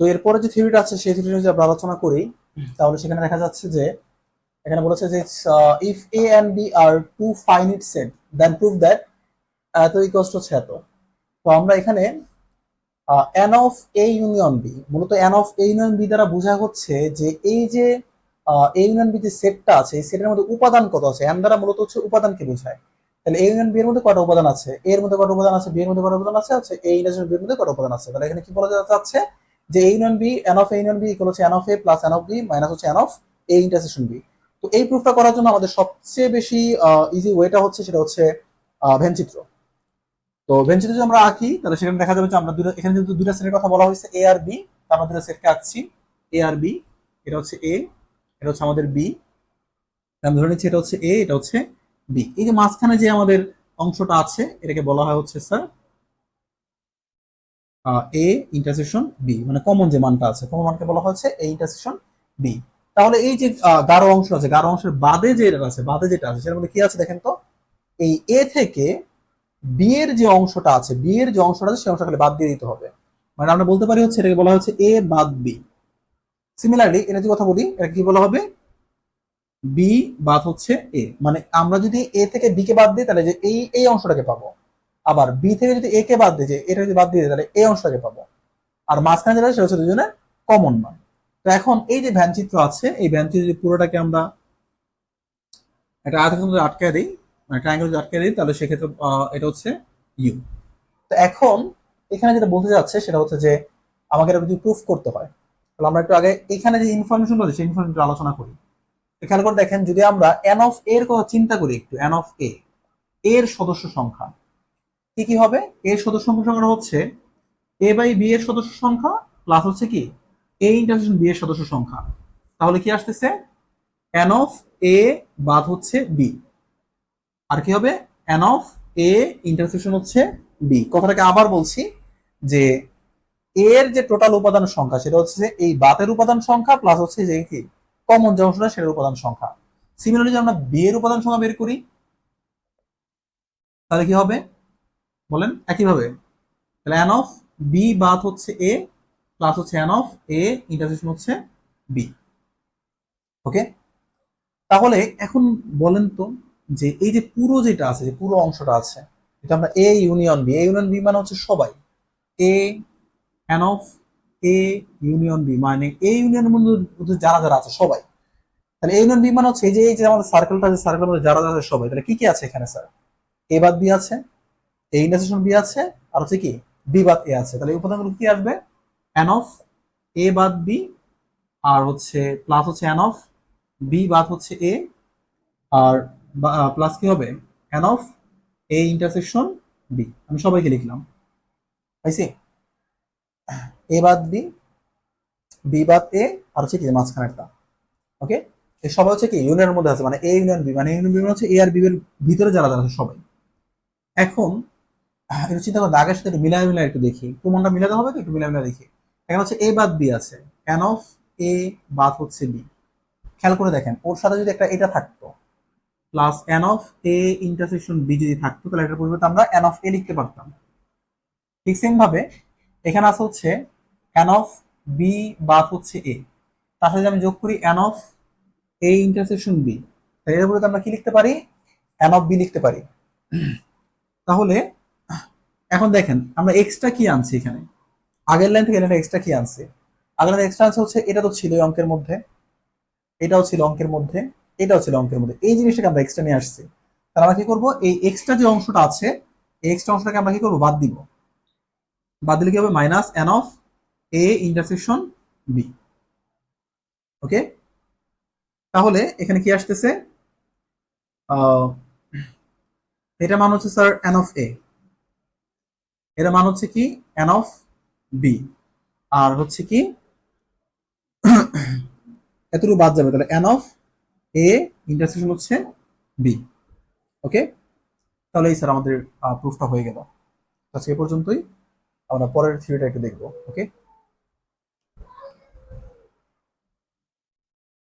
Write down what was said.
তো এরপরে যে থিওরিটা আছে সেই থিওরি যদি আমরা আলোচনা করি, তাহলে সেখানে দেখা যাচ্ছে যে এখানে বলেছে যে if A and B are two finite set then prove that এত ইকুয়ালস টু এত। তো আমরা এখানে n of A union B, মূলত n of A union B দ্বারা বোঝা হচ্ছে যে এই যে এ ইউনিয়ন বি যে সেটটা আছে এই সেটের মধ্যে উপাদান কত আছে, এন দ্বারা মূলত হচ্ছে উপাদানকে বোঝায়। তাহলে এ ইউনিয়ন বি এর মধ্যে কয়টা উপাদান আছে, এ এর মধ্যে কয়টা উপাদান আছে, বি এর মধ্যে কয়টা উপাদান আছে, এ ইন্টারসেকশন বি এর মধ্যে কয়টা উপাদান আছে। তাহলে এখানে কি বলা যাচ্ছে যে A union B, n of A union B equal হচ্ছে n of A plus n of B minus হচ্ছে n of A intersection B. তো এই প্রুফটা করার জন্য আমাদের সবচেয়ে বেশি ইজি ওয়েটা হচ্ছে সেটা হচ্ছে ভেন চিত্র। তো ভেন চিত্র যদি আমরা আঁকি তাহলে সেখানে দেখা যাবে যে আমরা এখানে যেহেতু দুইটা সেটের কথা বলা হয়েছে এ আর বি, আমরা দুটো সেটকে আঁকছি এ আর বি। এটা হচ্ছে এ, এটা হচ্ছে আমাদের বি। আমি ধরে নিচ্ছি এটা হচ্ছে এ, এটা হচ্ছে বি। এই যে মাঝখানে যে আমাদের অংশটা আছে এটাকে বলা হয় হচ্ছে স্যার এ ইন্টারসেকশন বি, মানে কমন যে মানটা আছে কমন মানকে বলা হচ্ছে এ ইন্টারসেকশন বি। তাহলে এই যে গাঢ় অংশ আছে, গাঢ় অংশের বাদে যেটা আছে, বাদে যেটা আছে সেটার মধ্যে কি আছে দেখেন তো, এই এ থেকে বি এর যে অংশটা আছে, বি এর যে অংশটা আছে সেই অংশটা খালি বাদ দিয়ে দিতে হবে। মানে আমরা বলতে পারি হচ্ছে এটাকে বলা হচ্ছে এ বাদ বি। সিমিলারলি এটা যদি কথা বলি এটা কি বলা হবে, বি বাদ হচ্ছে এ। মানে আমরা যদি এ থেকে বি কে বাদ দিই তাহলে যে এই অংশটাকে পাবো, আবার বি থেকে যদি এ কে বাদ দিই, যে এটা যদি বাদ দিয়ে দিই তাহলে এই অংশটাকে পাবো, আর মাঝখানে যেটা সেটা হচ্ছে দুজনের কমন মান। তো এখন এই যে ভ্যান চিত্র আছে এই ভ্যান চিত্র যদি পুরোটাকে আমরা একটা আয়তক্ষেত্রের মধ্যে আটকে দিই, মানে ট্রায়াঙ্গেল যদি আটকে দিই তাহলে সেক্ষেত্রে এটা হচ্ছে ইউ। তো এখন এখানে যেটা বলতে যাচ্ছে সেটা হচ্ছে যে আমাকে এটা যদি প্রুফ করতে হয় তাহলে আমরা একটু আগে এখানে যে ইনফরমেশন রয়েছে সেই ইনফরমেশন আলোচনা করি। এখানে করে দেখেন যদি আমরা এন অফ এর কথা চিন্তা করি একটু, এন অফ এ এর সদস্য সংখ্যা কি কি হবে, এর সদস্য সংখ্যা হচ্ছে এ বাই বি এর সদস্য সংখ্যা প্লাস হচ্ছে কি এ ইন্টারসেকশন বি এর সদস্য সংখ্যা। তাহলে কি আসতেছে, এন অফ এ বাদ হচ্ছে বি, আর কি হবে এন অফ এ ইন্টারসেকশন হচ্ছে বি। কথাটাকে আবার বলছি যে এর যে টোটাল উপাদান সংখ্যা সেটা হচ্ছে এই বাতের উপাদান সংখ্যা প্লাস হচ্ছে যে কি কমন যে অংশটা সেটার উপাদান সংখ্যা। সিমিলারলি যদি আমরা বি এর উপাদান সংখ্যা বের করি তাহলে কি হবে বলেন, একইভাবে তাহলে এন অফ বি বাদ হচ্ছে এ প্লাস হচ্ছে এন অফ এ ইন্টারসেকশন হচ্ছে বি। ওকে, তাহলে এখন বলেন তো যে এই যে পুরো যেটা আছে, যে পুরো অংশটা আছে এটা আমরা A union B, A union B মানে হচ্ছে সবাই, a n of A union B মানে এ ইউনিয়নের মধ্যে যারা যারা আছে সবাই। তাহলে এ ইউনিয়ন বি মানে হচ্ছে এই যে আমাদের সার্কেলটা আছে সার্কেলের মধ্যে যারা যারা আছে সবাই। তাহলে কি কি আছে এখানে স্যার, এ বাদ বি আছে, এ ইন্টারসেকশন বি আছে, আর হচ্ছে কি বি বাদ এ আছে। তাহলে এই উপাদানগুলো কি আসবে, এন অফ এ বাদ বি, আর হচ্ছে প্লাস হচ্ছে এন অফ বি বাদ হচ্ছে এ, আর প্লাস কি হবে n of A intersection B. আমি সবাইকে লিখলাম, পাইছি, এ বাদ বি, বি বাদ এ, আর হচ্ছে কি মাঝখানেরটা। ওকে, এই সবাই হচ্ছে কি ইউনিয়নের মধ্যে আছে, মানে এ ইউনিয়ন বি, মানে ইউনিয়ন বি মানে হচ্ছে এ আর বি এর ভিতরে যারা যারা আছে সবাই। এখন একটু চিন্তা করে দাগের সাথে একটু মিলাই মিলাই একটু দেখি, প্রমাণটা মিলাতে হবে তো, একটু মিলাই মিলাই দেখি। এখানে হচ্ছে এ বাদ বি আছে, এন অফ এ বাদ হচ্ছে বি। খেয়াল করে দেখেন ওর সাথে যদি একটা এটা থাকতো plus n of A intersection B যদি থাকতো তাহলে এটার পরিবর্তে আমরা এন অফ এ লিখতে পারতাম। ঠিক সেম ভাবে এখানে আছে হচ্ছে এন অফ বি বাদ হচ্ছে এ, তার সাথে আমি যোগ করি n of A intersection B, তাহলে এর পরিবর্তে আমরা কি লিখতে পারি, এন অফ বি লিখতে পারি। তাহলে এখন দেখেন আমরা এক্সট্রা কি আনছি এখানে, আগের লাইন থেকে এটা এক্সট্রা কি আনছে, আগের লাইন এক্সট্রা আনছে হচ্ছে এটা তো ছিল অঙ্কের মধ্যে, এটাও ছিল অঙ্কের মধ্যে, এটাও ছিল অঙ্কের মধ্যে, এই জিনিসটাকে আমরা এক্সট্রা নিয়ে আসছি। তাহলে আমরা কি করবো, এই এক্সট্রা যে অংশটা আছে এই এক্সট্রা অংশটাকে আমরা কি করবো বাদ দিব, বাদ দিলে কি হবে minus n of A intersection B. Okay, তাহলে এখানে কি আসতেছে, আহ, এটা মান হচ্ছে স্যার এন অফ এ, এটা মান হচ্ছে কি এন অফ বি, আর হচ্ছে কি এতটুকু বাদ যাবে, তাহলে এন অফ এ ইন্টারসেকশন হচ্ছে বি। ওকে, তাহলে এই স্যার আমাদের প্রুফটা হয়ে গেল। আজকে এ পর্যন্তই, আমরা পরের থিওরিটা একটু দেখবো। ওকে।